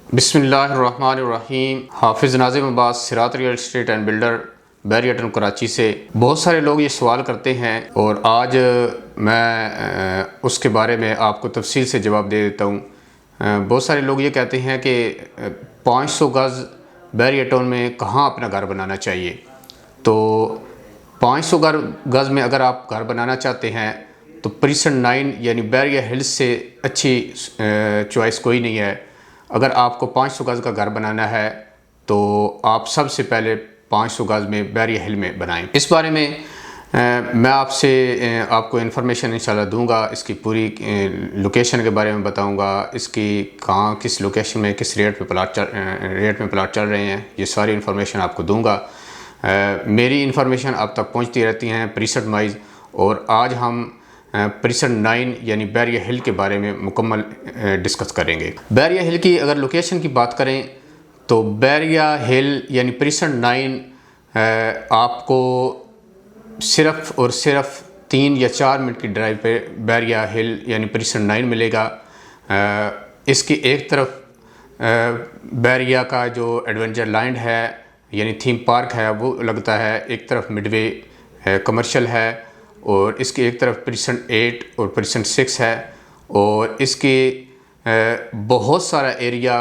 बिस्मिल्लाहिर्रहमानिर्रहीम। हाफिज़ Nazim Abbas, Sirat real estate and builder, Bahria Town Karachi से। बहुत सारे लोग ये सवाल करते हैं और आज मैं उसके बारे में आपको तफसील से जवाब दे देता हूँ। बहुत सारे लोग ये कहते हैं कि 500 गज़ बैरियटन में कहाँ अपना घर बनाना चाहिए। तो 500 गज़ में अगर आप घर बनाना चाहते हैं तो प्रिसन 9 यानी बैरिया हिल्स से अच्छी चॉइस कोई नहीं है। अगर आपको 500 गज़ का घर बनाना है तो आप सबसे पहले 500 गज़ में बैरिया हिल में बनाएं। इस बारे में मैं आपको इन्फॉर्मेशन इंशाल्लाह दूंगा। इसकी पूरी लोकेशन के बारे में बताऊंगा, इसकी कहाँ किस लोकेशन में किस रेट में प्लाट चल रहे हैं, ये सारी इन्फॉर्मेशन आपको दूंगा। मेरी इन्फॉर्मेशन आप तक पहुंचती रहती हैं प्रीसेट वाइज, और आज हम प्रिसन 9 यानी बैरिया हिल के बारे में मुकम्मल डिस्कस करेंगे। बैरिया हिल की अगर लोकेशन की बात करें तो बैरिया हिल यानी प्रिसन 9 आपको सिर्फ़ और सिर्फ 3 या 4 मिनट की ड्राइव पे बैरिया हिल यानी प्रिसन 9 मिलेगा। इसकी एक तरफ बैरिया का जो एडवेंचर लैंड है यानी थीम पार्क है वो लगता है, एक तरफ मिडवे कमर्शियल है और इसकी एक तरफ प्रिसन 8 और प्रिसन 6 है। और इसके बहुत सारा एरिया,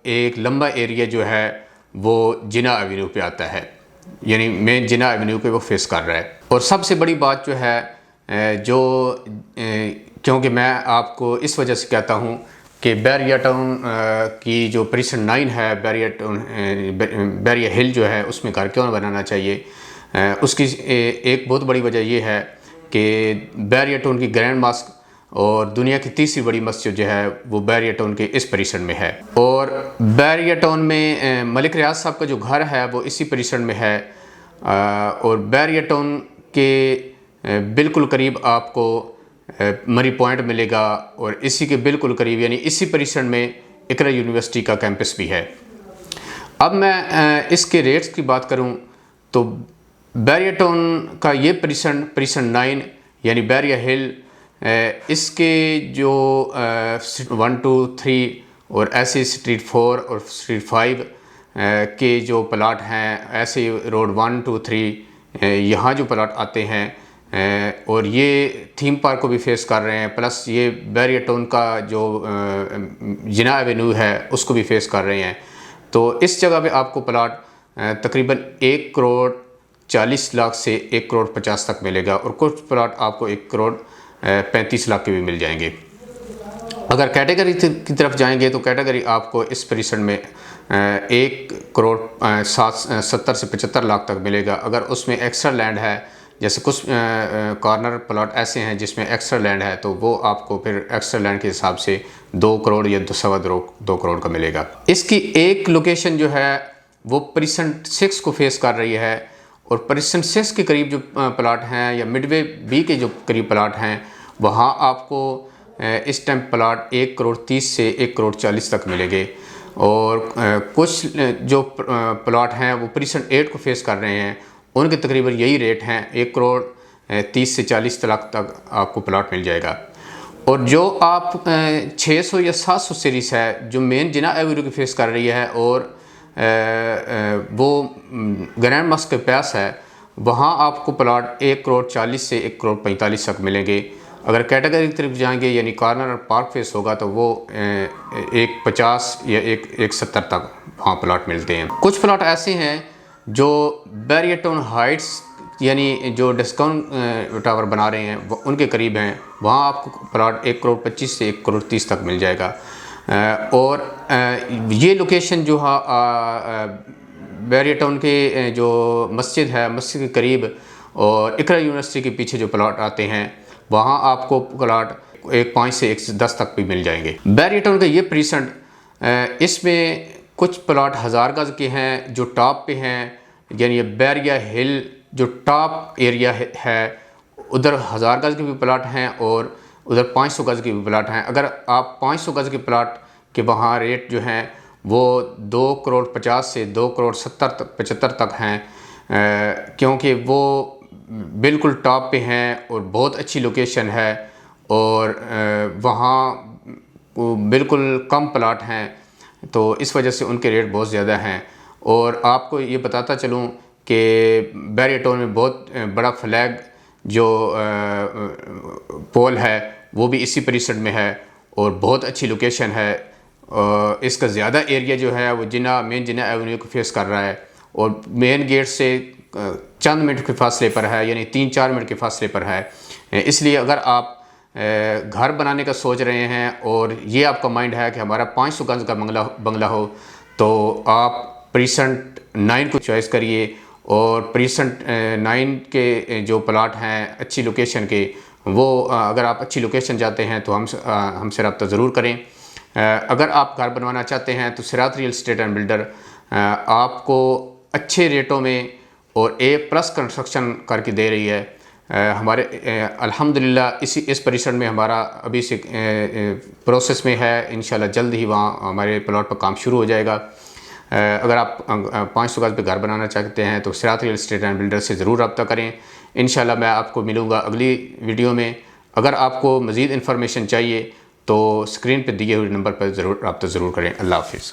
एक लंबा एरिया जो है वो जिना एवेन्यू पे आता है, यानी मेन जिना एवेन्यू पे वो फेस कर रहा है। और सबसे बड़ी बात जो है क्योंकि मैं आपको इस वजह से कहता हूँ कि बैरियटन की जो प्रिसन 9 है, बैरिया हिल जो है उसमें घर क्यों बनाना चाहिए, उसकी एक बहुत बड़ी वजह ये है कि बैरियटन की ग्रैंड मॉस्क और दुनिया की तीसरी बड़ी मस्जिद जो है वो बैरियटन के इस परिसर में है। और बैरियटन में मलिक रियाज साहब का जो घर है वो इसी परिसर में है। और बैरियटन के बिल्कुल करीब आपको मरी पॉइंट मिलेगा और इसी के बिल्कुल करीब यानी इसी परिसर में इकरा यूनिवर्सिटी का कैंपस भी है। अब मैं इसके रेट्स की बात करूं तो बैरियटन का ये प्रिसन 9 यानी बैरिया हिल, इसके जो 1, 2, 3 और ऐसे स्ट्रीट 4 और स्ट्रीट 5 के जो प्लाट हैं, ऐसे रोड 1, 2, 3 यहाँ जो प्लाट आते हैं और ये थीम पार्क को भी फेस कर रहे हैं, प्लस ये बैरियटन का जो जिना एवेन्यू है उसको भी फेस कर रहे हैं। तो इस जगह पे आपको प्लाट तकरीबन 1 करोड़ 40 लाख से 1 करोड़ 50 तक मिलेगा और कुछ प्लाट आपको 1 करोड़ 35 लाख के भी मिल जाएंगे। अगर कैटेगरी की तरफ जाएंगे तो कैटेगरी आपको इस परिसर में 1 करोड़ 70 से 75 लाख तक मिलेगा। अगर उसमें एक्स्ट्रा लैंड है, जैसे कुछ कॉर्नर प्लॉट ऐसे हैं जिसमें एक्स्ट्रा लैंड है, तो वो आपको फिर एक्स्ट्रा लैंड के हिसाब से 2 करोड़ या 2 करोड़ का मिलेगा। इसकी एक लोकेशन जो है वो प्रिसन 6 को फेस कर रही है और प्रिसन 6 के करीब जो प्लाट हैं या मिडवे बी के जो करीब प्लाट हैं वहाँ आपको इस टाइम प्लाट 1 करोड़ 30 से 1 करोड़ 40 तक मिलेंगे। और कुछ जो प्लाट हैं वो प्रिसन 8 को फेस कर रहे हैं, उनके तकरीबन यही रेट हैं, 1 करोड़ 30 से 40 लाख तक आपको प्लाट मिल जाएगा। और जो आप 600 या 700 सीरीज़ है जो मेन जिना एवेन्यू की फेस कर रही है और वो ग्रैंड मॉस्क के पास है, वहाँ आपको प्लाट 1 करोड़ 40 से 1 करोड़ 45 तक मिलेंगे। अगर कैटेगरी की तरफ जाएंगे यानी कॉर्नर पार्क फेस होगा तो वो 150 या 170 तक वहाँ प्लाट मिलते हैं। कुछ प्लाट ऐसे हैं जो बैरियटन हाइट्स यानी जो डिस्काउंट टावर बना रहे हैं उनके करीब हैं, वहाँ आपको प्लाट 1 करोड़ 25 से 1 करोड़ 30 तक मिल जाएगा। और ये लोकेशन जो है बैरियटन के जो मस्जिद है, मस्जिद के करीब और इकरा यूनिवर्सिटी के पीछे जो प्लाट आते हैं वहाँ आपको प्लाट 1.5 से 1.10 तक भी मिल जाएंगे। बैरियटन का ये प्रीसेंट, इसमें कुछ प्लाट 1000 गज़ के हैं जो टॉप पे हैं, यानी बैरिया हिल जो टॉप एरिया है उधर 1000 गज़ के भी प्लाट हैं और उधर 500 गज़ के भी प्लाट हैं। अगर आप 500 गज़ के प्लाट के वहाँ रेट जो हैं वो 2 करोड़ 50 से 2 करोड़ 75 तक हैं, क्योंकि वो बिल्कुल टॉप पे हैं और बहुत अच्छी लोकेशन है और वहाँ बिल्कुल कम प्लाट हैं। तो इस वजह से उनके रेट बहुत ज़्यादा हैं। और आपको ये बताता चलूँ कि बैरियर टाउन में बहुत बड़ा फ्लैग जो पोल है वो भी इसी परिसर में है और बहुत अच्छी लोकेशन है। इसका ज़्यादा एरिया जो है वो मेन जिन्ना एवेन्यू को फेस कर रहा है और मेन गेट से चंद मिनट के फासले पर है, यानी 3-4 मिनट के फासले पर है। इसलिए अगर आप घर बनाने का सोच रहे हैं और ये आपका माइंड है कि हमारा 500 गज का बंगला हो, तो आप प्रीसेंट 9 को चॉइस करिए। और प्रीसेंट 9 के जो प्लाट हैं अच्छी लोकेशन के, वो अगर आप अच्छी लोकेशन जाते हैं तो हमसे रब्ता ज़रूर करें। अगर आप घर बनवाना चाहते हैं तो सिरात रियल एस्टेट एंड बिल्डर आपको अच्छे रेटों में और A+ कंस्ट्रक्शन करके दे रही है। हमारे अल्हम्दुलिल्लाह इस परिसर में हमारा अभी से प्रोसेस में है, इंशाल्लाह जल्द ही वहाँ हमारे प्लॉट पर काम शुरू हो जाएगा। अगर आप 500 गज पे घर बनाना चाहते हैं तो सिरात रियल एस्टेट एंड बिल्डर से ज़रूर रब्ता करें। इंशाल्लाह मैं आपको मिलूँगा अगली वीडियो में। अगर आपको मज़ीद इन्फॉर्मेशन चाहिए तो स्क्रीन पर दिए हुए नंबर पर रब्ता ज़रूर करें। अल्लाह हाफ़िज़।